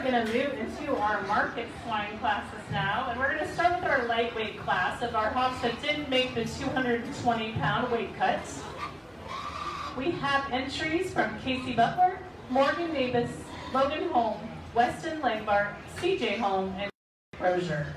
are going to move into our market swine classes now, and we're going to start with our lightweight class of our hogs that didn't make the 220-pound weight cut. We have entries from Casey Butler, Morgan Davis, Logan Holm, Weston Langbart, CJ Holm, and Crozier.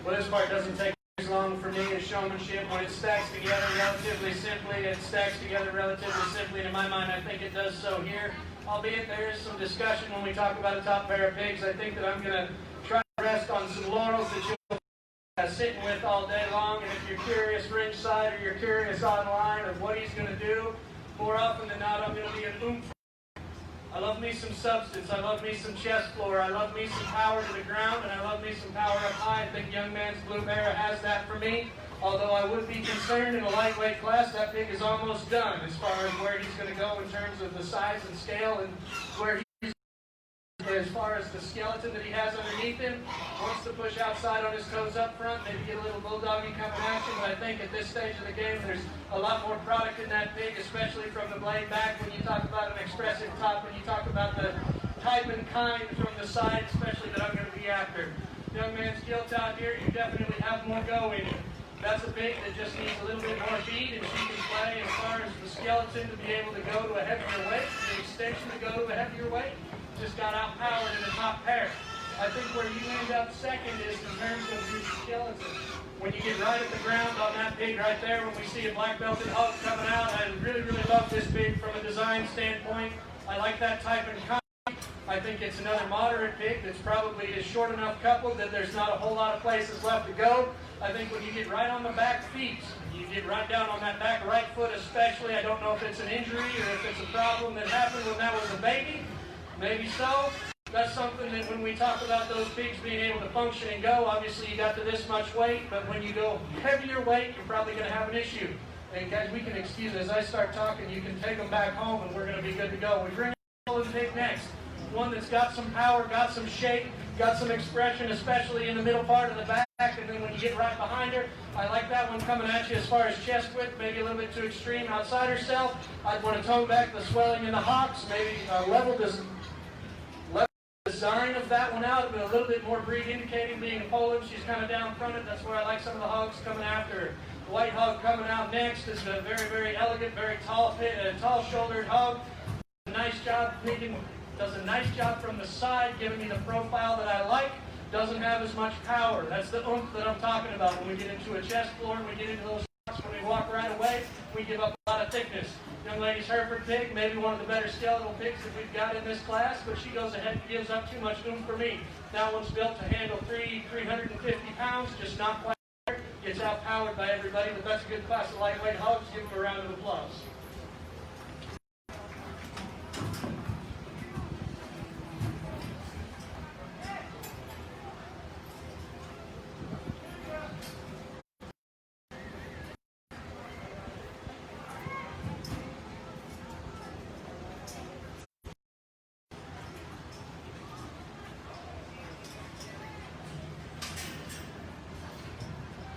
Well, this part doesn't take as long for me as showmanship. When it stacks together relatively simply, it stacks together relatively simply. And in my mind, I think it does so here. Albeit there is some discussion when we talk about a top pair of pigs. I think that I'm going to try to rest on some laurels that you'll be sitting with all day long. And if you're curious ringside or you're curious online of what he's going to do, more often than not, I'm going to be an oomph. I love me some substance. I love me some chest floor. I love me some power to the ground, and I love me some power up high. I think Young Man's Blue Bear has that for me. Although I would be concerned in a lightweight class, that pig is almost done as far as where he's going to go in terms of the size and scale and where he's as far as the skeleton that he has underneath him. Wants to push outside on his toes up front, maybe get a little bulldoggy coming at you, but I think at this stage of the game there's a lot more product in that pig, especially from the blade back when you talk about an expressive top, when you talk about the type and kind from the side, especially that I'm going to be after. Young Man's Guilt out here, you definitely have more go in you. That's a pig that just needs a little bit more feed, and she can play as far as the skeleton to be able to go to a heavier weight, the extension to go to a heavier weight. Just got outpowered in the top pair. I think where you end up second is in terms of the skeleton. When you get right at the ground on that pig right there, when we see a black belted hog coming out, I really, really love this pig from a design standpoint. I like that type and kind. I think it's another moderate pig that's probably a short enough couple that there's not a whole lot of places left to go. I think when you get right on the back feet, you get right down on that back right foot especially. I don't know if it's an injury or if it's a problem that happened when that was a baby. Maybe so. That's something that when we talk about those pigs being able to function and go, obviously you got to this much weight, but when you go heavier weight, you're probably going to have an issue. And guys, we can excuse as I start talking, you can take them back home and we're going to be good to go. We bring the pig next. One that's got some power, got some shape, got some expression, especially in the middle part of the back, and then when you get right behind her, I like that one coming at you as far as chest width, maybe a little bit too extreme outside herself. I'd want to tone back the swelling in the hocks, maybe level design of that one out, but a little bit more breed indicating being a Poland. She's kind of down fronted. That's where I like some of the hogs coming after her. The white hog coming out next is a very, very elegant, very tall-shouldered hog. Nice job making. Does a nice job from the side, giving me the profile that I like. Doesn't have as much power. That's the oomph that I'm talking about. When we get into a chest floor, and we get into those hocks, when we walk right away, we give up a lot of thickness. Young lady's Hereford pig, maybe one of the better skeletal pigs that we've got in this class, but she goes ahead and gives up too much oomph for me. That one's built to handle 350 pounds, just not quite there. Gets outpowered by everybody, but that's a good class of lightweight hogs. Give them a round of applause.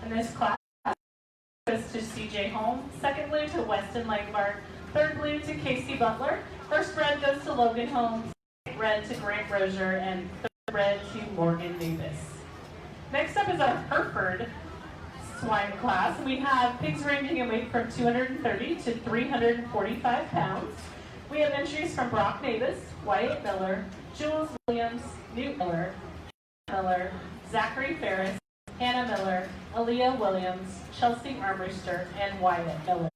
In this class goes to CJ Holmes, second blue to Weston Langmark, third blue to Casey Butler, first red goes to Logan Holmes, second red to Grant Rozier, and third red to Morgan Davis. Next up is our Hereford swine class. We have pigs ranging in weight from 230 to 345 pounds. We have entries from Brock Davis, Wyatt Miller, Jules Williams, Newt Miller, Zachary Ferris, Hannah Miller, Aaliyah Williams, Chelsea Armbruster, and Wyatt Miller.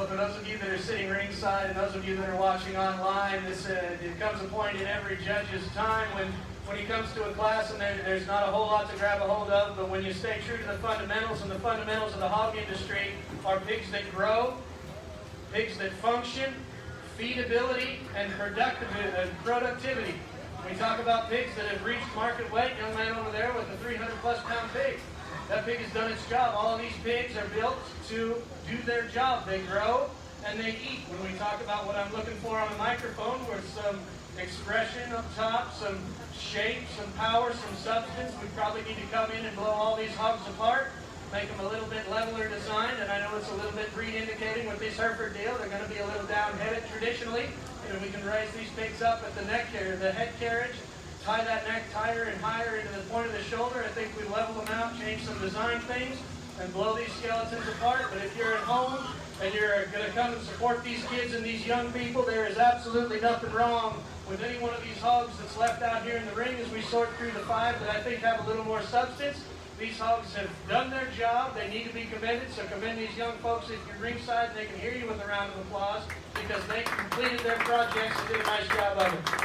for those of you that are sitting ringside and those of you that are watching online, it comes a point in every judge's time when he comes to a class and there's not a whole lot to grab a hold of, but when you stay true to the fundamentals, and the fundamentals of the hog industry are pigs that grow, pigs that function, feedability, and productivity. When we talk about pigs that have reached market weight, young man over there with a 300-plus pound pig, that pig has done its job. All of these pigs are built to do their job. They grow and they eat. When we talk about what I'm looking for on the microphone, with some expression up top, some shape, some power, some substance, we probably need to come in and blow all these hogs apart, make them a little bit leveler designed, and I know it's a little bit breed indicating with this Hereford deal. They're going to be a little down-headed traditionally, and we can raise these pigs up at the neck carriage, the head carriage, tie that neck tighter and higher into the point of the shoulder. I think we level them out, change some design things, and blow these skeletons apart. But if you're at home and you're going to come and support these kids and these young people, there is absolutely nothing wrong with any one of these hogs that's left out here in the ring as we sort through the 5 that I think have a little more substance. These hogs have done their job. They need to be commended. So commend these young folks if you're ringside. They can hear you with a round of applause because they completed their projects and did a nice job of it.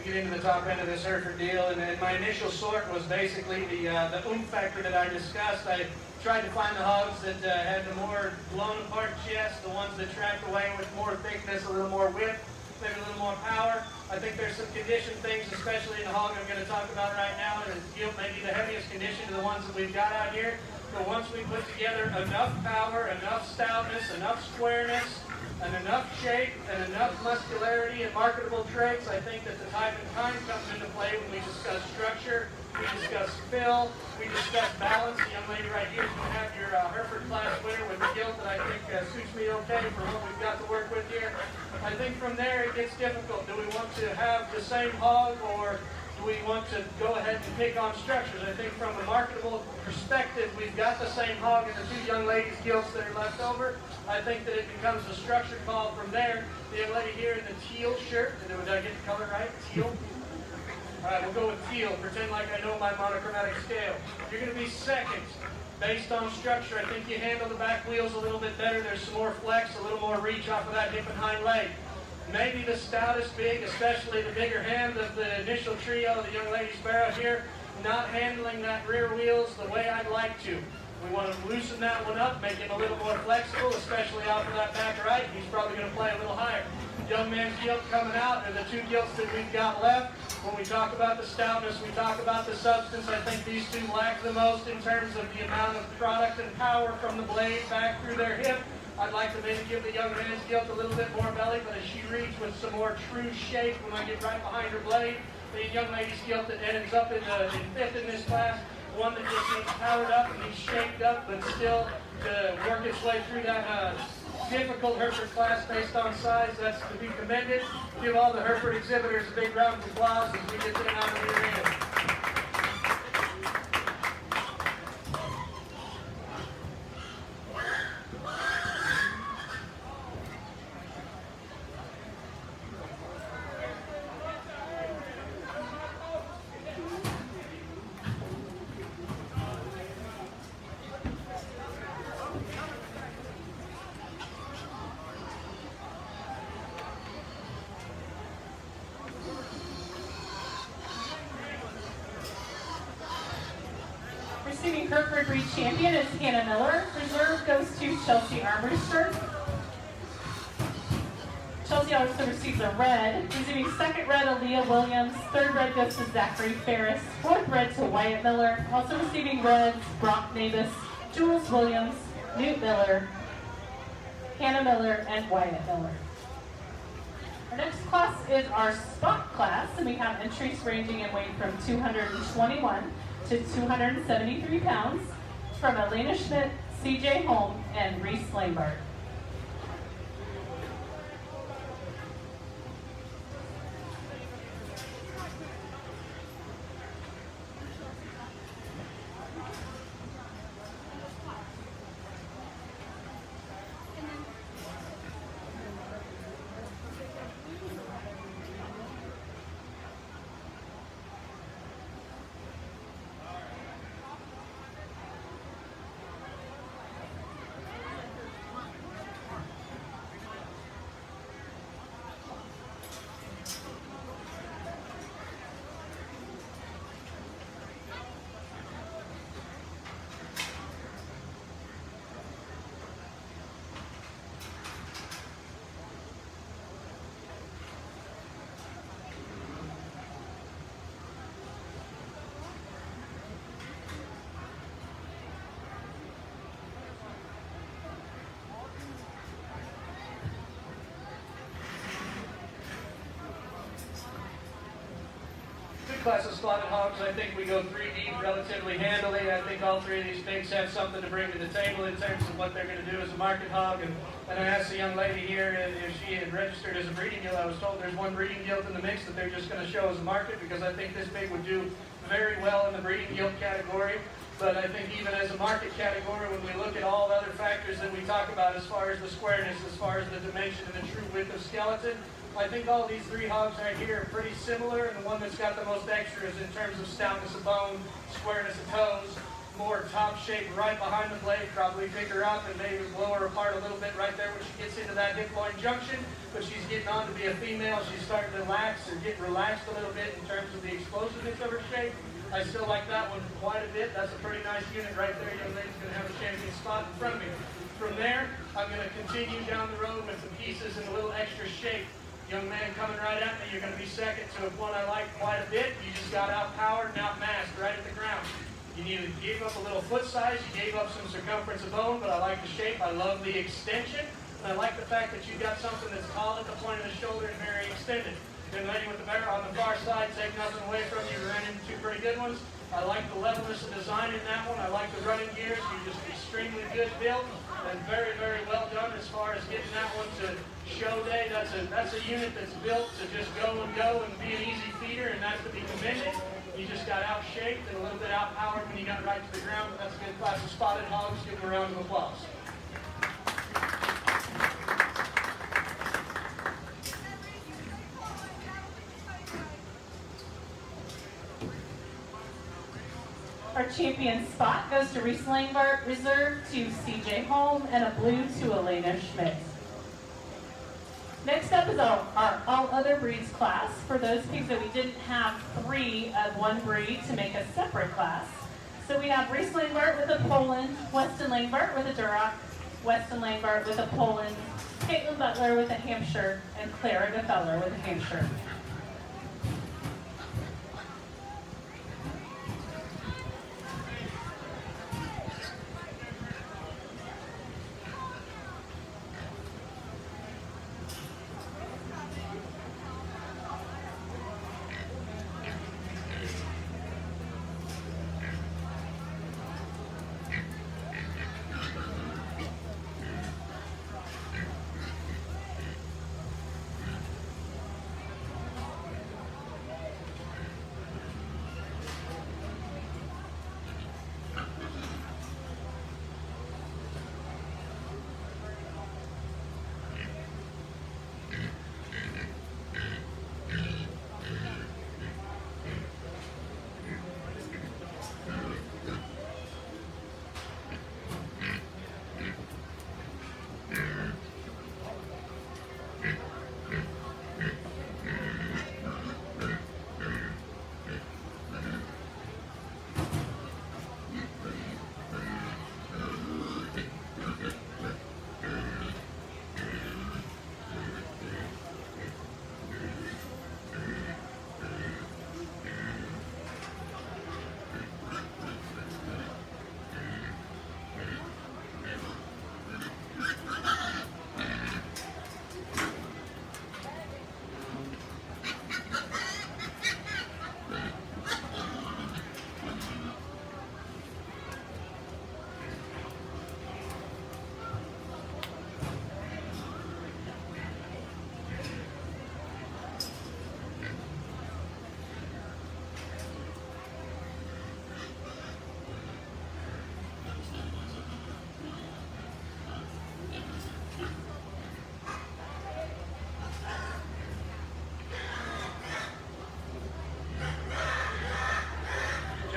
get into the top end of this Hereford deal, and my initial sort was basically the oomph factor that I discussed. I tried to find the hogs that had the more blown apart chest, the ones that tracked away with more thickness, a little more width, maybe a little more power. I think there's some condition things, especially in the hog I'm going to talk about right now, and yield maybe the heaviest condition to the ones that we've got out here. But once we put together enough power, enough stoutness, enough squareness, and enough shape, and enough muscularity and marketable traits, I think that the type and time comes into play when we discuss structure, we discuss fill, we discuss balance. The young lady right here is going to have your Hereford class winner with the gilt that I think suits me okay for what we've got to work with here. I think from there it gets difficult. Do we want to have the same hog, or do we want to go ahead and pick on structures? I think from a marketable perspective, we've got the same hog and the two young ladies' gilts that are left over. I think that it becomes a structure call from there. The young lady here in the teal shirt, did I get the color right? Teal? All right, we'll go with teal. Pretend like I know my monochromatic scale. You're going to be second. Based on structure, I think you handle the back wheels a little bit better. There's some more flex, a little more reach off of that hip and hind leg. Maybe the stoutest big, especially the bigger hand of the initial trio, the young lady's barrow here, not handling that rear wheels the way I'd like to. We want to loosen that one up, make it a little more flexible, especially off of that back right. He's probably going to play a little higher. Young man's gilt coming out are the two gilts that we've got left. When we talk about the stoutness, we talk about the substance. I think these two lack the most in terms of the amount of product and power from the blade back through their hip. I'd like to maybe give the young man's gilt a little bit more belly, but as she reads with some more true shape when I get right behind her blade, the young lady's gilt that ends up in fifth in this class, one that just needs powered up and needs shaped up, but still to work its way through that difficult Hereford class based on size. That's to be commended. Give all the Hereford exhibitors a big round of applause as we get them out of the rear end. Receiving Hereford Breed Champion is Hannah Miller. Reserve goes to Chelsea Armbruster. Chelsea also receives a red. Receiving second red, Aaliyah Williams. Third red goes to Zachary Ferris. Fourth red to Wyatt Miller. Also receiving reds, Brock Navis, Jules Williams, Newt Miller, Hannah Miller, and Wyatt Miller. Our next class is our spot class, and we have entries ranging in weight from 221 to 273 pounds from Elena Schmidt, CJ Holm, and Reese Lambert. Class of slotted hogs, I think we go 3 deep relatively handily. I think all three of these pigs have something to bring to the table in terms of what they're going to do as a market hog. And I asked the young lady here if she had registered as a breeding gilt. I was told there's one breeding gilt in the mix that they're just going to show as a market, because I think this pig would do very well in the breeding gilt category. But I think even as a market category, when we look at all the other factors that we talk about as far as the squareness, as far as the dimension and the true width of skeleton, I think all these three hogs right here are pretty similar, and the one that's got the most extras in terms of stoutness of bone, squareness of toes, more top shape right behind the blade, probably pick her up and maybe blow her apart a little bit right there when she gets into that hip-loin junction. But she's getting on to be a female. She's starting to relax or get relaxed a little bit in terms of the explosiveness of her shape. I still like that one quite a bit. That's a pretty nice unit right there. Young lady's going to have a champion spot in front of me. From there, I'm going to continue down the road with some pieces in a little extra shape. Young man coming right at me, you're going to be second to one I like quite a bit. You just got outpowered and outmassed right at the ground. You neither gave up a little foot size, you gave up some circumference of bone, but I like the shape. I love the extension. And I like the fact that you got something that's tall at the point of the shoulder and very extended. Young lady with the bear on the far side, take nothing away from you. Ran into two pretty good ones. I like the levelness of design in that one. I like the running gears. You're just extremely good built and very, very well done as far as getting that one to show day. That's a unit that's built to just go and be an easy feeder, and that's to be commended. You just got out-shaped and a little bit out-powered when you got right to the ground, but that's a good class of spotted hogs. Give them a round of applause. Our champion spot goes to Reese Langbart, reserve to CJ Holm, and a blue to Elena Schmidt. Next up is our all other breeds class. For those pigs that we didn't have 3 of one breed to make a separate class. So we have Reese Langbart with a Poland, Weston Langbart with a Duroc, Weston Langbart with a Poland, Caitlin Butler with a Hampshire, and Clara DeFeller with a Hampshire.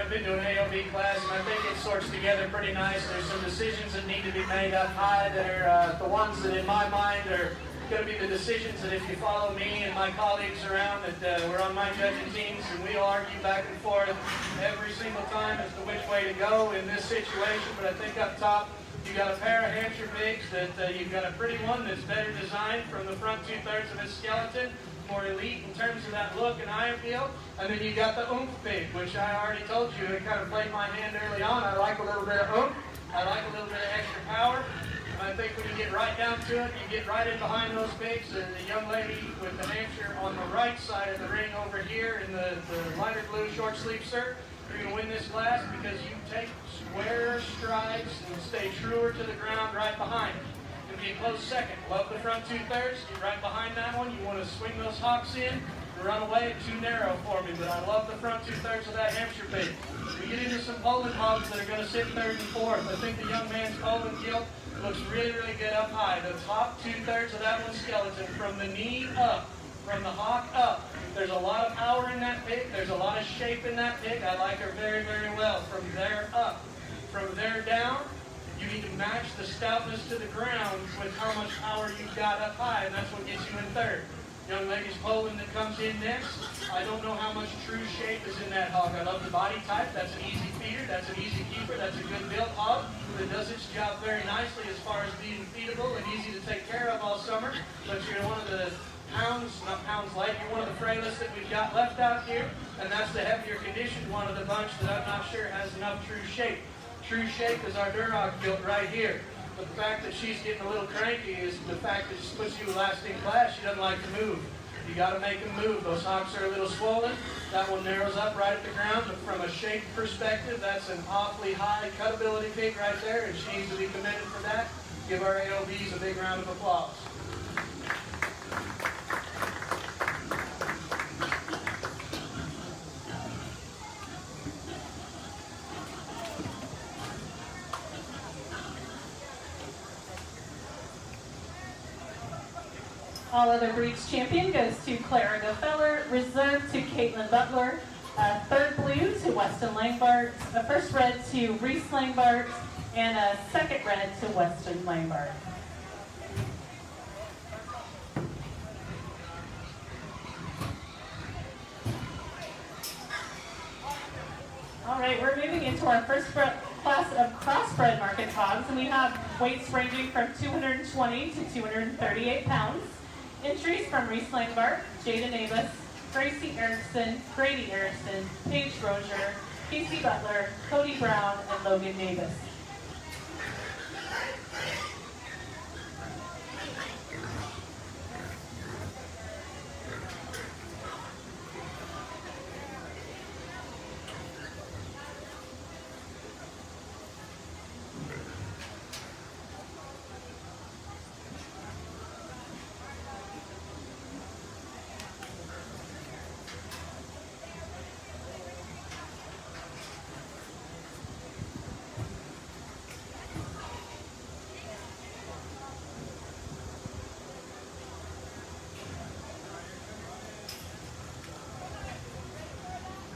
Been to an AOB class, and I think it sorts together pretty nice. There's some decisions that need to be made up high that are the ones that in my mind are going to be the decisions that if you follow me and my colleagues around, that we're on my judging teams, and we'll argue back and forth every single time as to which way to go in this situation. But I think up top, you got a pair of Hampshire pigs that you've got a pretty one that's better designed from the front 2/3 of its skeleton, more elite in terms of that look and eye appeal. And then you got the oomph pig, which I already told you, it kind of played my hand early on. I like a little bit of oomph. I like a little bit of extra power. And I think when you get right down to it, you get right in behind those pigs. And the young lady with the Hampshire on the right side of the ring over here in the lighter blue short sleeve shirt, you're going to win this class because you take square strides and stay truer to the ground right behind. It'll be a close second. Love the front 2/3. Get right behind that one. You want to swing those hocks in. Run away, too narrow for me, but I love the front 2/3 of that Hampshire pig. We get into some Poland hogs that are going to sit 3rd and 4th. I think the young man's Poland gilt looks really, really good up high. The top 2/3 of that one's skeleton, from the knee up, from the hock up. There's a lot of power in that pig. There's a lot of shape in that pig. I like her very, very well from there up. From there down, you need to match the stoutness to the ground with how much power you've got up high, and that's what gets you in third. Young lady's Poland that comes in next. I don't know how much true shape is in that hog. I love the body type. That's an easy feeder. That's an easy keeper. That's a good built hog that does its job very nicely as far as being feedable and easy to take care of all summer. But you're one of the not pounds light, you're one of the frailest that we've got left out here, and that's the heavier conditioned one of the bunch that I'm not sure has enough true shape. True shape is our Duroc built right here. But the fact that she's getting a little cranky is the fact that she puts you last in class. She doesn't like to move. You got to make them move. Those hocks are a little swollen. That one narrows up right at the ground. But from a shape perspective, that's an awfully high cutability pig right there, and she needs to be commended for that. Give our AOBs a big round of applause. All other breeds champion goes to Clara Gofeller, reserve to Caitlin Butler, third blue to Weston Langbart, a first red to Reese Langbart, and a second red to Weston Langbart. All right, we're moving into our first class of crossbred market hogs, and we have weights ranging from 220 to 238 pounds. Entries from Reese Langbart, Jada Navis, Gracie Erickson, Grady Erickson, Paige Rozier, Casey Butler, Cody Brown, and Logan Davis.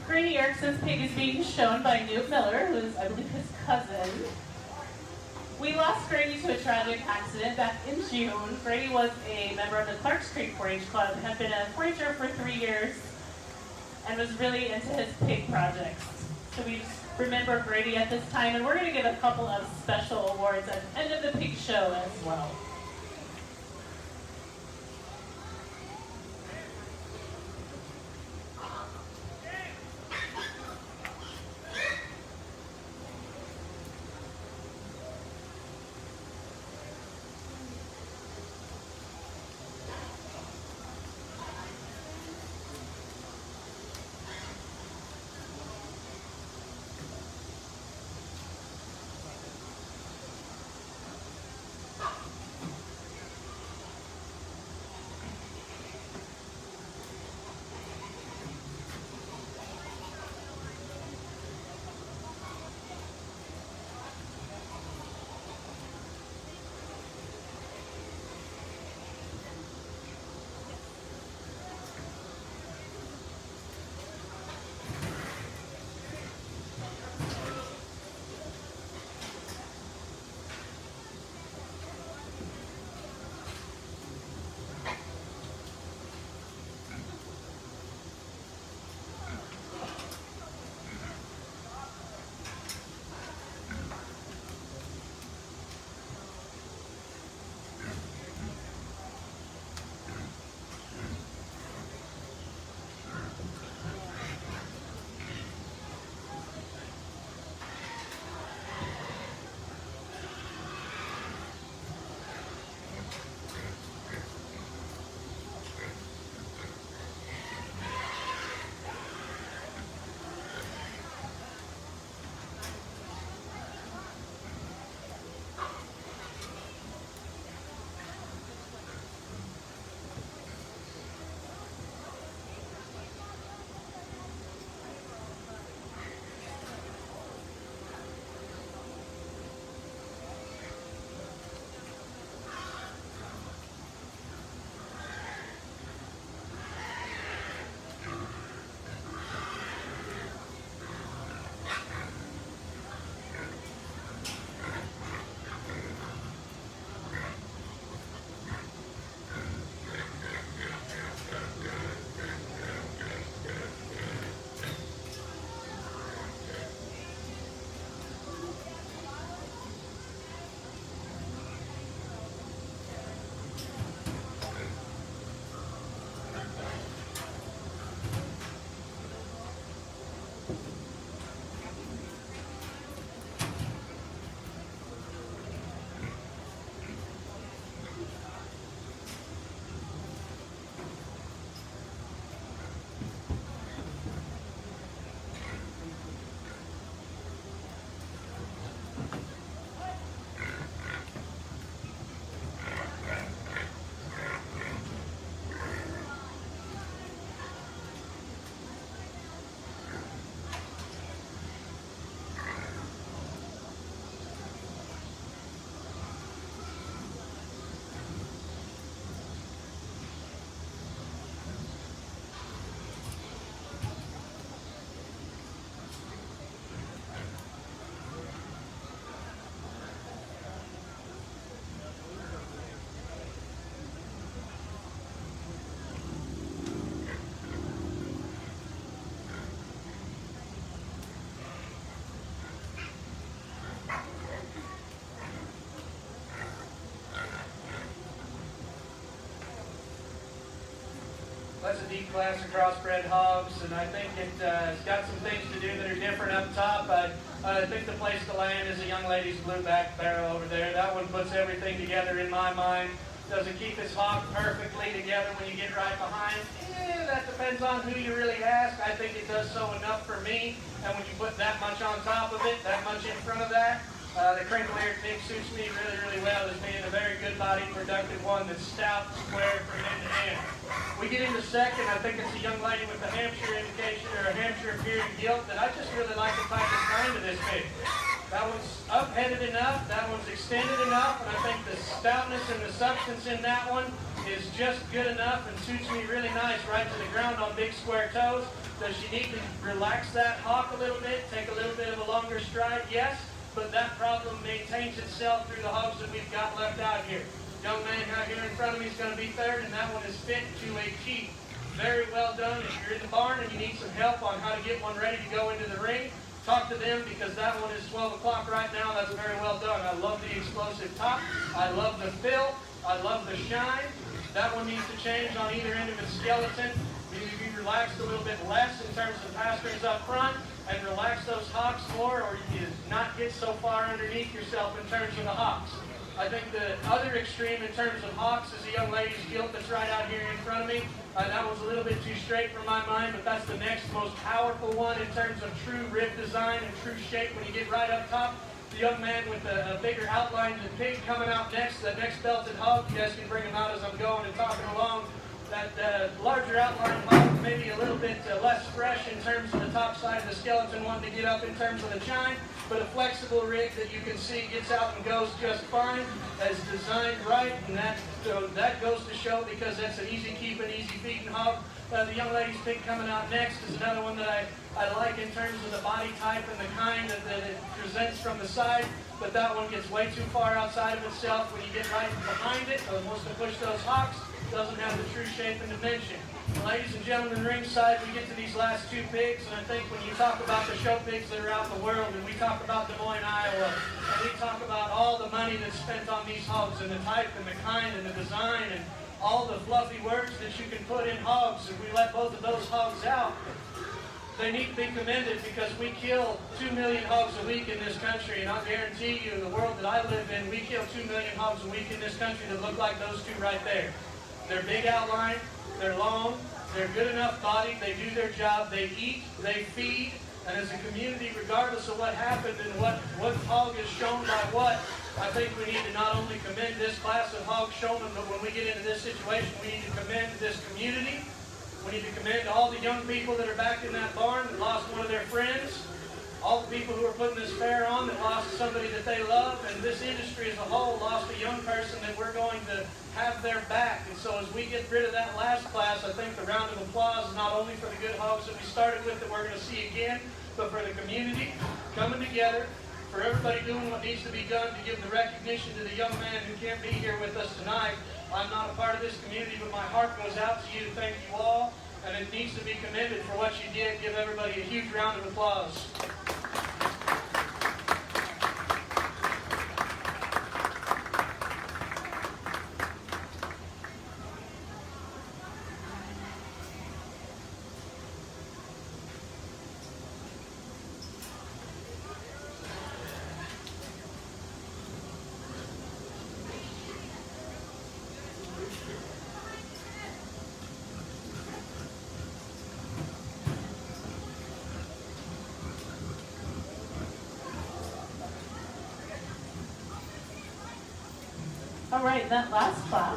Grady Erickson's pig is being shown by Newt Miller, who is, I believe, his cousin. We lost Grady to a tragic accident back in June. Grady was a member of the Clarks Creek 4-H Club, had been a 4-H'er for 3 years, and was really into his pig projects. So we just remember Grady at this time, and we're going to give a couple of special awards at the end of the pig show as well. has a deep class of crossbred hogs, and I think it's got some things to do that are different up top. I think the place to land is a young lady's blueback barrel over there. That one puts everything together in my mind. Does it keep his hog perfectly together when you get right behind? That depends on who you really ask. I think it does so enough for me. And when you put that much on top of it, that much in front of that, the crinkle-eared pig suits me really, really well as being a very good-bodied, productive one that's stout, square from end to end. We get into second. I think it's a young lady with a Hampshire indication or a Hampshire appearing gilt that I just really like the type of kind of this pig. That one's up-headed enough, that one's extended enough, and I think the stoutness and the substance in that one is just good enough and suits me really nice right to the ground on big square toes. Does she need to relax that hawk a little bit, take a little bit of a longer stride? Yes, but that problem maintains itself through the hogs that we've got left out here. Young man out here in front of me is going to be third, and that one is fit to a T. Very well done. If you're in the barn and you need some help on how to get one ready to go into the ring, talk to them because that one is 12 o'clock right now. That's very well done. I love the explosive top. I love the fill. I love the shine. That one needs to change on either end of its skeleton. Maybe be relaxed a little bit less in terms of pasterns up front and relax those hocks more, or you not get so far underneath yourself in terms of the hocks. I think the other extreme in terms of hocks is the young lady's gilt that's right out here in front of me. That was a little bit too straight for my mind, but that's the next most powerful one in terms of true rib design and true shape when you get right up top. The young man with a bigger outline than pig coming out next, the next belted hog. You guys can bring him out as I'm going and talking along. That larger outline hog, maybe a little bit less fresh in terms of the top side of the skeleton, wanting to get up in terms of the chine, but a flexible rig that you can see gets out and goes just fine, as designed right, and that goes to show because that's an easy keeping, easy feeding hog. The young lady's pig coming out next is another one that I like in terms of the body type and the kind that it presents from the side, but that one gets way too far outside of itself when you get right behind it. It wants to push those hocks, doesn't have the true shape and dimension. Ladies and gentlemen, ringside, we get to these last two pigs, and I think when you talk about the show pigs that are out in the world, and we talk about Des Moines, Iowa, and we talk about all the money that's spent on these hogs, and the type and the kind and the design, and all the fluffy words that you can put in hogs, if we let both of those hogs out, they need to be commended because we kill 2 million hogs a week in this country, and I'll guarantee you, in the world that I live in, we kill 2 million hogs a week in this country that look like those two right there. They're big outline, they're long, they're good enough bodied, they do their job, they eat, they feed, and as a community, regardless of what happened and what hog is shown by what, I think we need to not only commend this class of hog showmen, but when we get into this situation, we need to commend this community. We need to commend all the young people that are back in that barn that lost one of their friends, all the people who are putting this fair on that lost somebody that they love, and this industry as a whole lost a young person that we're going to have their back. And so as we get rid of that last class, I think the round of applause is not only for the good hogs that we started with that we're going to see again, but for the community coming together, for everybody doing what needs to be done to give the recognition to the young man who can't be here with us tonight. I'm not a part of this community, but my heart goes out to you. Thank you all. And it needs to be commended for what you did. Give everybody a huge round of applause. All right, that last class,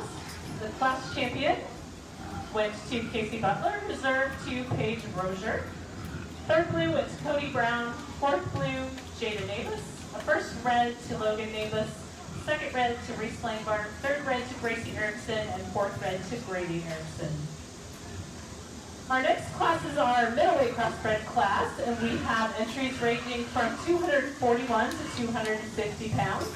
the class champion went to Casey Butler, reserve to Paige Rozier. Third blue went to Cody Brown. Fourth blue, Jada Navis. A first red to Logan Navis. Second red to Reese Langbarn. Third red to Gracie Erickson. And fourth red to Grady Erickson. Our next class is our middleweight crossbred class, and we have entries ranging from 241 to 250 pounds.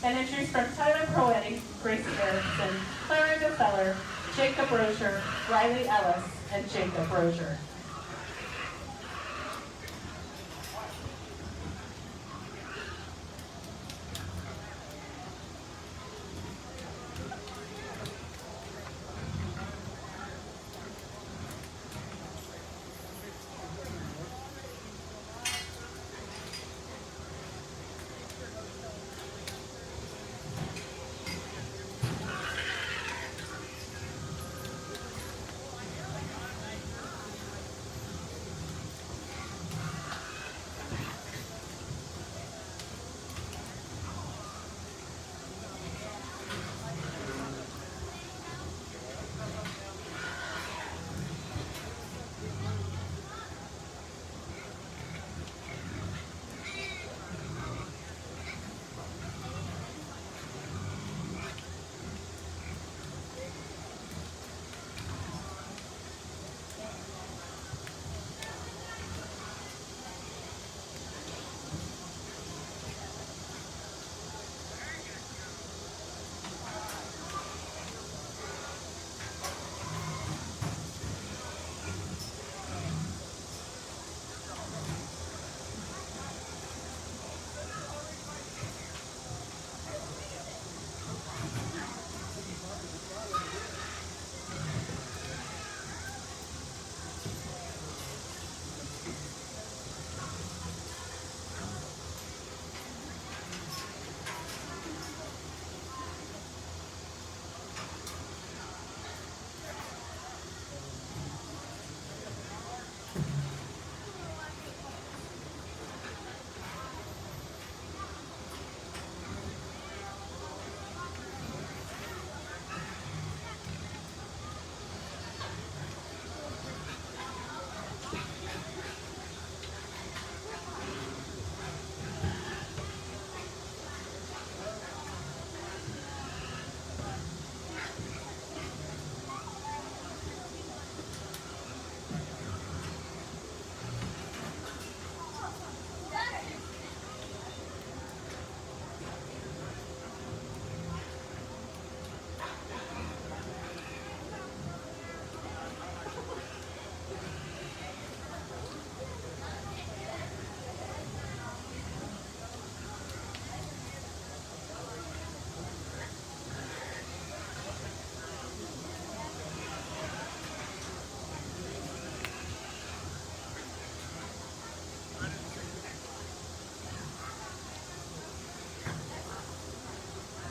And entries from Tyler Proetti, Gracie Erickson, Clarence Feller, Jacob Rozier, Riley Ellis, and Jacob Rozier.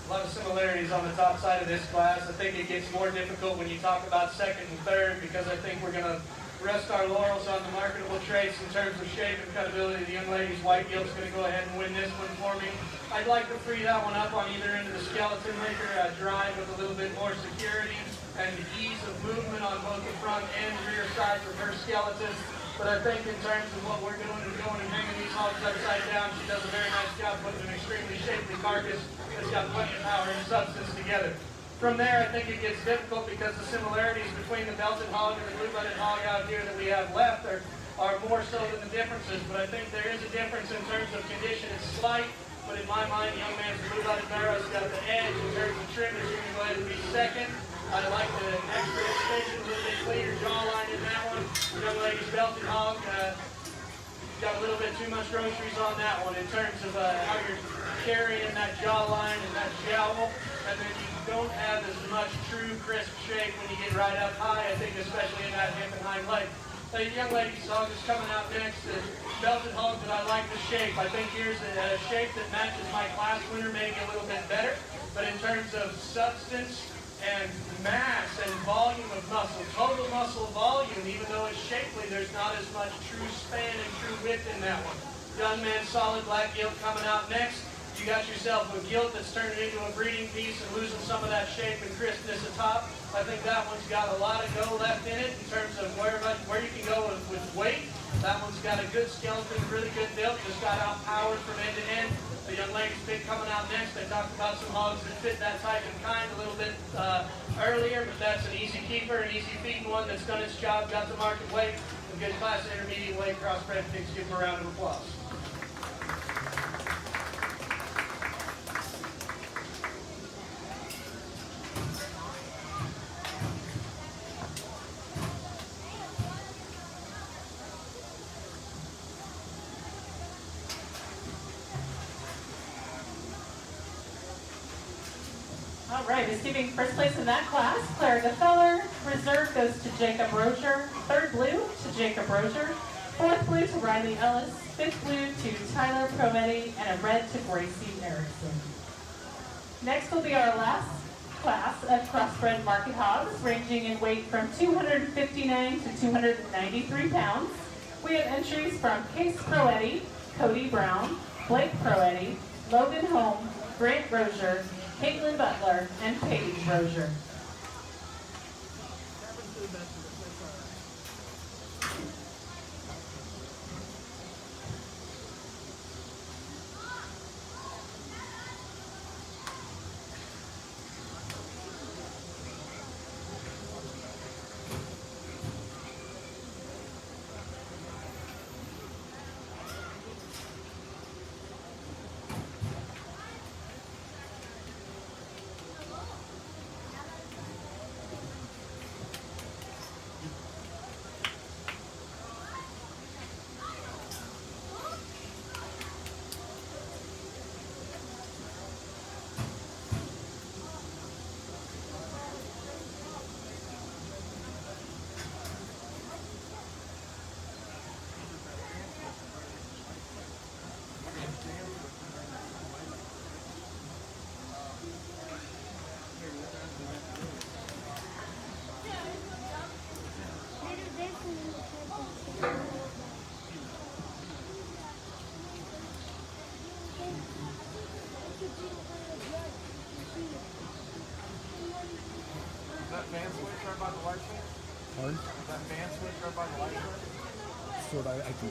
A lot of similarities on the top side of this class. I think it gets more difficult when you talk about second and third because I think we're going to rest our laurels on the marketable traits in terms of shape and cutability. The young lady's white gilt's going to go ahead and win this one for me. I'd like to free that one up on either end of the skeleton, make her drive with a little bit more security and ease of movement on both the front and rear sides of her skeleton. But I think in terms of what we're doing and going and hanging these hogs upside down, she does a very nice job putting an extremely shapely carcass that's got plenty of power and substance together. From there, I think it gets difficult because the similarities between the belted hog and the blue-blooded hog out here that we have left are more so than the differences. But I think there is a difference in terms of condition. It's slight, but in my mind, the young man's blue-blooded barrow's got the edge in terms of trim. It's going to go ahead and be second. I like the extra extension, a little bit cleaner jawline in that one. The young lady's belted hog got a little bit too much groceries on that one in terms of how you're carrying that jawline and that jowl. And then you don't have as much true crisp shape when you get right up high, I think, especially in that hip and hind leg. The young lady's hog is coming out next. The belted hog that I like the shape. I think here's a shape that matches my class winner maybe a little bit better. But in terms of substance and mass and volume of muscle, total muscle volume, even though it's shapely, there's not as much true span and true width in that one. Young man, solid black gilt coming out next. You got yourself a gilt that's turning into a breeding piece and losing some of that shape and crispness atop. I think that one's got a lot of go left in it in terms of where you can go with weight. That one's got a good skeleton, really good build, just got outpowered from end to end. The young lady's big coming out next. I talked about some hogs that fit that type and kind a little bit earlier, but that's an easy keeper, an easy feeding one that's done its job, got the market weight, a good class intermediate weight crossbred pigs. Give them a round of applause. All right, receiving first place in that class, Claire Gefeller. Reserve goes to Jacob Rozier. Third blue to Jacob Rozier. Fourth blue to Riley Ellis. Fifth blue to Tyler Prometti. And a red to Gracie Erickson. Next will be our last class of crossbred market hogs, ranging in weight from 259 to 293 pounds. We have entries from Case Proetti, Cody Brown, Blake Proetti, Logan Holm, Grant Rozier, Caitlin Butler, and Paige Rozier. Fan switch right by the light switch? Pardon? Is that fan switch right by the light switch? So that I can.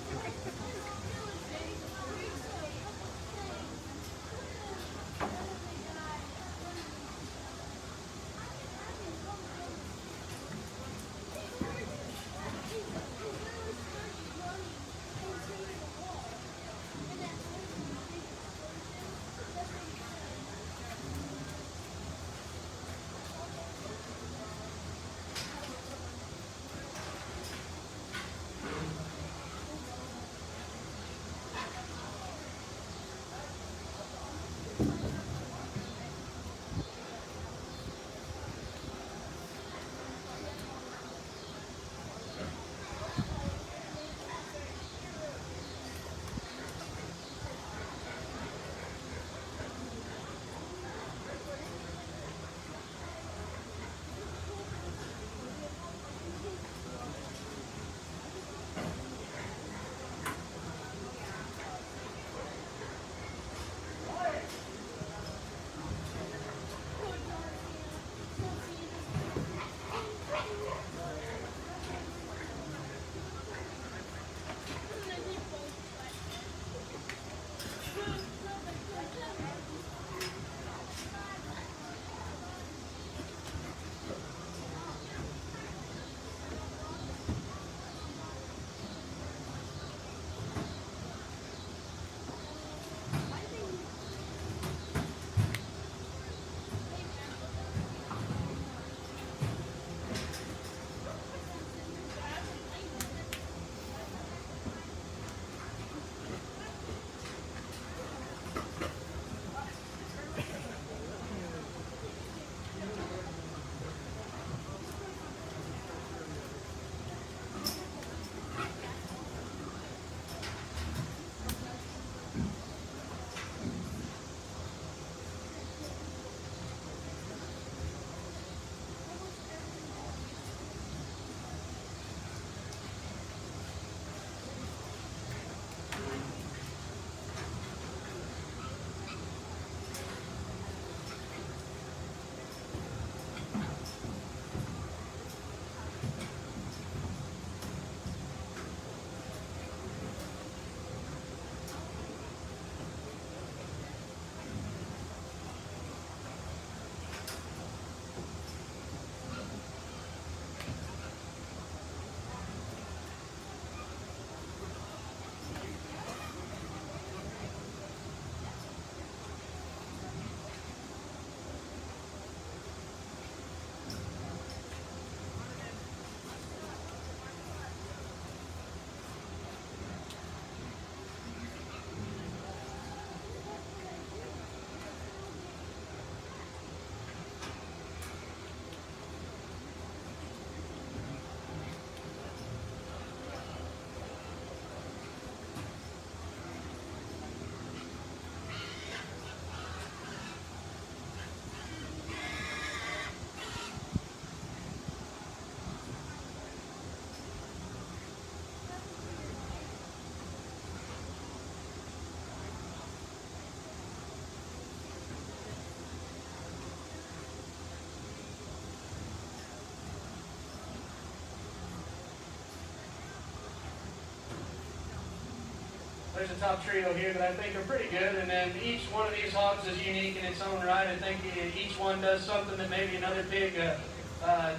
There's a top trio here that I think are pretty good, and then each one of these hogs is unique in its own right. I think each one does something that maybe another pig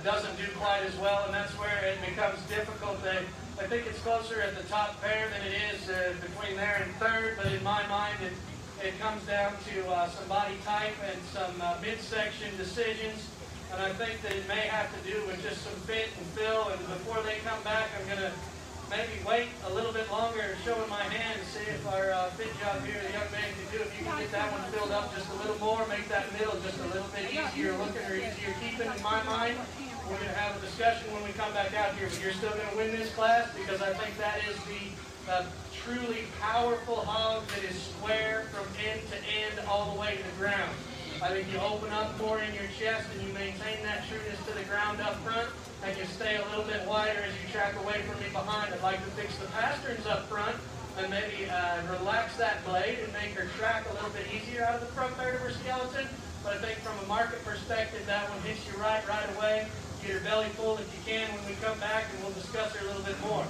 doesn't do quite as well, and that's where it becomes difficult. I think it's closer at the top pair than it is between there and third, but in my mind it comes down to some body type and some midsection decisions, and I think that it may have to do with just some fit and fill, and before they come back I'm going to maybe wait a little bit longer, showing my hand, to see if our fit job here, the young man can do. If you can get that one filled up just a little more, make that middle just a little bit easier looking or easier keeping. In my mind, we're going to have a discussion when we come back out here, but you're still going to win this class because I think that is the truly powerful hog that is square from end to end all the way to the ground. I think you open up more in your chest and you maintain that trueness to the ground up front, and you stay a little bit wider as you track away from me behind. I'd like to fix the pasterns up front and maybe relax that blade and make her track a little bit easier out of the front third of her skeleton. But I think from a market perspective, that one hits you right away. Get her belly full if you can when we come back, and we'll discuss her a little bit more.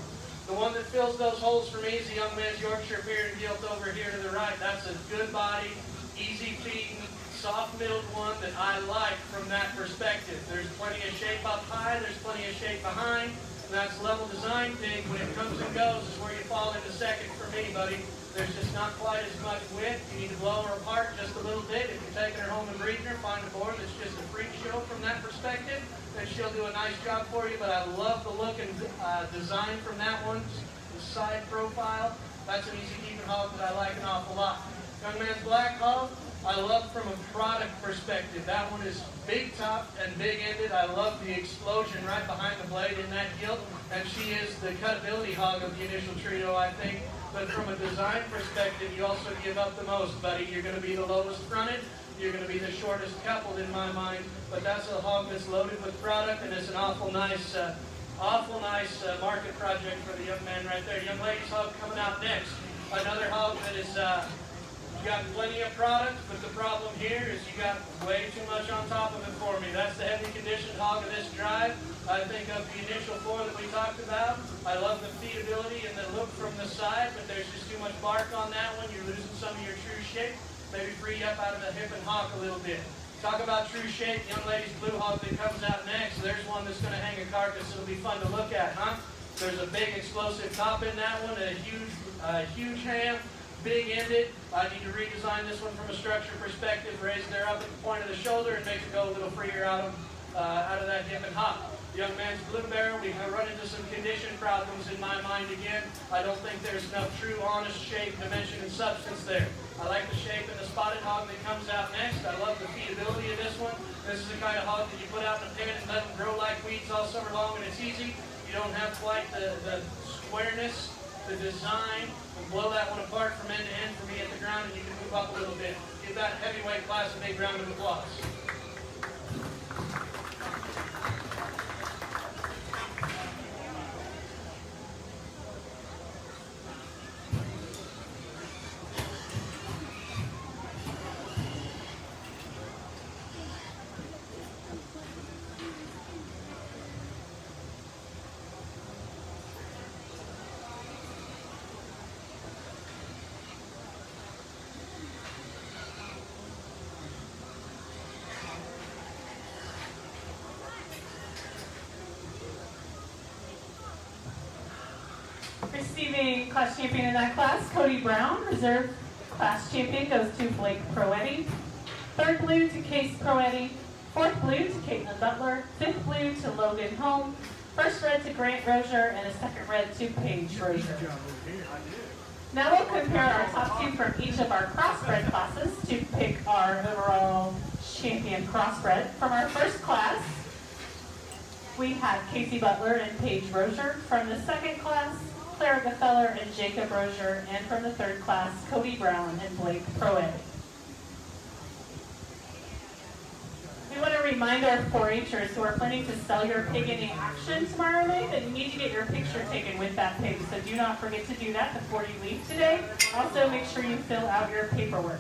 The one that fills those holes for me is the young man's Yorkshire beard and gilt over here to the right. That's a good body, easy feeding, soft-middled one that I like from that perspective. There's plenty of shape up high, there's plenty of shape behind, and that's level design pig. When it comes and goes is where you fall into second for me, buddy. There's just not quite as much width. You need to blow her apart just a little bit. If you're taking her home and breeding her, find a board that's just a freak show from that perspective, then she'll do a nice job for you. But I love the look and design from that one, the side profile. That's an easy keeping hog that I like an awful lot. Young man's black hog, I love from a product perspective. That one is big top and big ended. I love the explosion right behind the blade in that gilt, and she is the cutability hog of the initial trio, I think. But from a design perspective, you also give up the most, buddy. You're going to be the lowest fronted. You're going to be the shortest coupled in my mind. But that's a hog that's loaded with product, and it's an awful nice market project for the young man right there. Young lady's hog coming out next. Another hog that is got plenty of product, but the problem here is you got way too much on top of it for me. That's the heavy conditioned hog of this drive. I think of the initial four that we talked about. I love the feedability and the look from the side, but there's just too much bark on that one. You're losing some of your true shape. Maybe free up out of the hip and hock a little bit. Talk about true shape. Young lady's blue hog that comes out next. There's one that's going to hang a carcass. It'll be fun to look at, huh? There's a big explosive top in that one, a huge ham. Big ended. I need to redesign this one from a structure perspective, raise her up at the point of the shoulder and make her go a little freer out of that hip and hop. Young man's blue barrel, we have run into some condition problems in my mind again. I don't think there's enough true, honest shape, dimension, and substance there. I like the shape in the spotted hog that comes out next. I love the feedability of this one. This is the kind of hog that you put out in a pen and let them grow like weeds all summer long, and it's easy. You don't have quite the squareness, the design, and blow that one apart from end to end for me at the ground, and you can move up a little bit. Give that heavyweight class a big round of applause. Receiving class champion in that class, Cody Brown. Reserve class champion goes to Blake Proetti. Third blue to Case Proetti. Fourth blue to Caitlin Butler. Fifth blue to Logan Holm. First red to Grant Rozier, and a second red to Paige Rozier. Now we'll compare our top two from each of our crossbred classes to pick our overall champion crossbred. From our first class, we have Casey Butler and Paige Rozier. From the second class, Clara Gefeller and Jacob Rozier. And from the third class, Cody Brown and Blake Proetti. We want to remind our 4-H'ers who are planning to sell your pig in action tomorrow night that you need to get your picture taken with that pig. So do not forget to do that before you leave today. Also, make sure you fill out your paperwork.